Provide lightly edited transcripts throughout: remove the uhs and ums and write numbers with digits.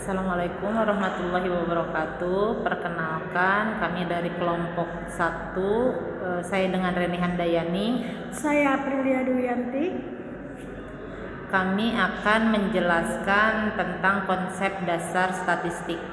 Assalamualaikum warahmatullahi wabarakatuh. Perkenalkan, kami dari kelompok 1. Saya dengan Reni Handayani. Saya Aprilia Duyanti. Kami akan menjelaskan tentang konsep dasar statistik.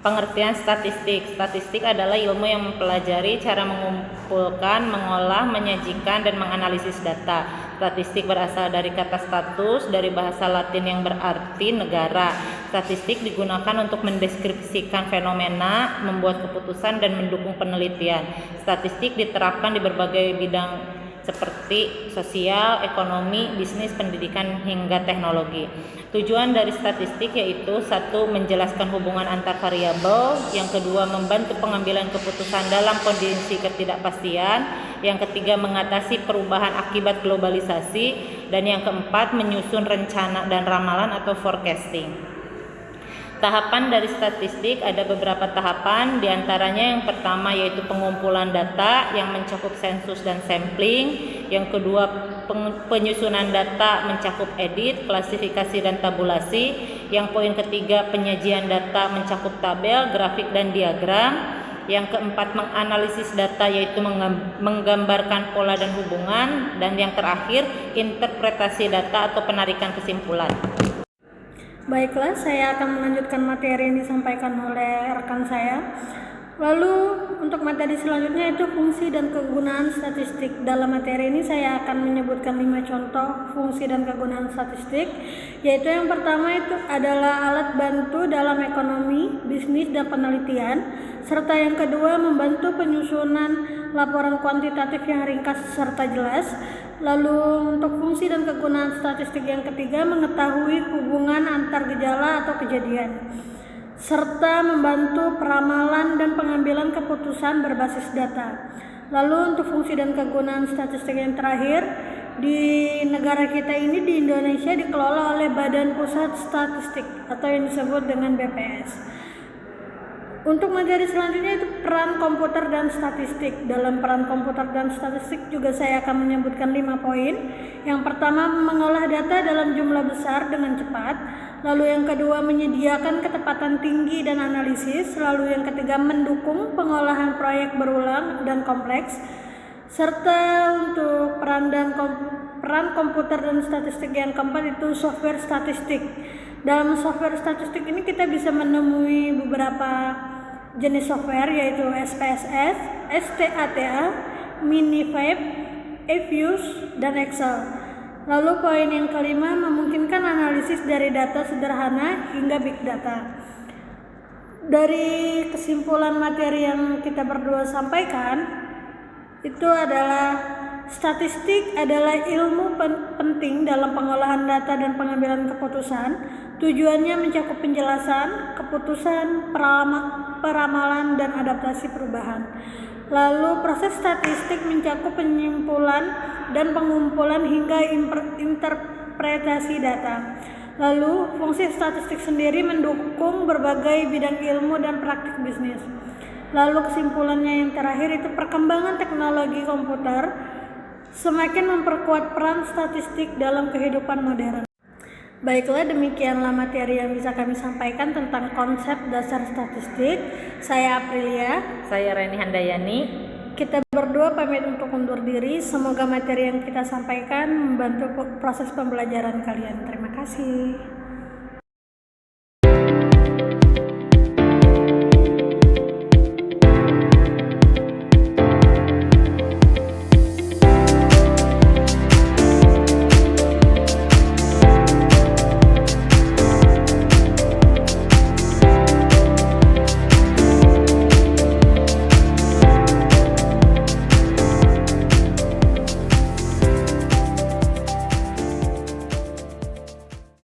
Pengertian statistik. Statistik adalah ilmu yang mempelajari cara mengumpulkan, mengolah, menyajikan, dan menganalisis data. Statistik berasal dari kata status, dari bahasa Latin yang berarti negara. Statistik digunakan untuk mendeskripsikan fenomena, membuat keputusan, dan mendukung penelitian. Statistik diterapkan di berbagai bidang seperti sosial, ekonomi, bisnis, pendidikan, hingga teknologi. Tujuan dari statistik yaitu 1. Menjelaskan hubungan antar variabel, yang kedua membantu pengambilan keputusan dalam kondisi ketidakpastian, yang ketiga mengatasi perubahan akibat globalisasi, dan yang keempat menyusun rencana dan ramalan atau forecasting. Tahapan dari statistik ada beberapa tahapan, diantaranya yang pertama yaitu pengumpulan data yang mencakup sensus dan sampling, yang kedua penyusunan data mencakup edit, klasifikasi dan tabulasi, yang poin ketiga penyajian data mencakup tabel, grafik dan diagram, yang keempat menganalisis data yaitu menggambarkan pola dan hubungan, dan yang terakhir interpretasi data atau penarikan kesimpulan. Baiklah, saya akan melanjutkan materi yang disampaikan oleh rekan saya. Lalu untuk materi selanjutnya itu fungsi dan kegunaan statistik. Dalam materi ini saya akan menyebutkan 5 contoh fungsi dan kegunaan statistik, yaitu yang pertama itu adalah alat bantu dalam ekonomi, bisnis, dan penelitian, serta yang kedua membantu penyusunan laporan kuantitatif yang ringkas serta jelas. Lalu untuk fungsi dan kegunaan statistik yang ketiga, mengetahui hubungan antar gejala atau kejadian, serta membantu peramalan dan pengambilan keputusan berbasis data. Lalu untuk fungsi dan kegunaan statistik yang terakhir, di negara kita ini di Indonesia dikelola oleh Badan Pusat Statistik atau yang disebut dengan BPS. Untuk materi selanjutnya itu peran komputer dan statistik. Dalam peran komputer dan statistik juga saya akan menyebutkan 5 poin. Yang pertama, mengolah data dalam jumlah besar dengan cepat. Lalu yang kedua, menyediakan ketepatan tinggi dan analisis. Lalu yang ketiga, mendukung pengolahan proyek berulang dan kompleks. Serta untuk peran komputer dan statistik yang keempat itu software statistik. Dalam software statistik ini kita bisa menemui beberapa jenis software yaitu SPSS, STATA, Minifab, Evius, dan Excel. Lalu poin yang kelima, memungkinkan analisis dari data sederhana hingga big data. Dari kesimpulan materi yang kita berdua sampaikan, itu adalah statistik adalah ilmu penting dalam pengolahan data dan pengambilan keputusan. Tujuannya mencakup penjelasan, keputusan, peramalan, dan adaptasi perubahan. Lalu proses statistik mencakup penyimpulan dan pengumpulan hingga interpretasi data. Lalu fungsi statistik sendiri mendukung berbagai bidang ilmu dan praktik bisnis. Lalu kesimpulannya yang terakhir itu perkembangan teknologi komputer semakin memperkuat peran statistik dalam kehidupan modern. Baiklah, demikianlah materi yang bisa kami sampaikan tentang konsep dasar statistik. Saya Aprilia. Saya Reni Handayani. Kita berdua pamit untuk undur diri. Semoga materi yang kita sampaikan membantu proses pembelajaran kalian. Terima kasih.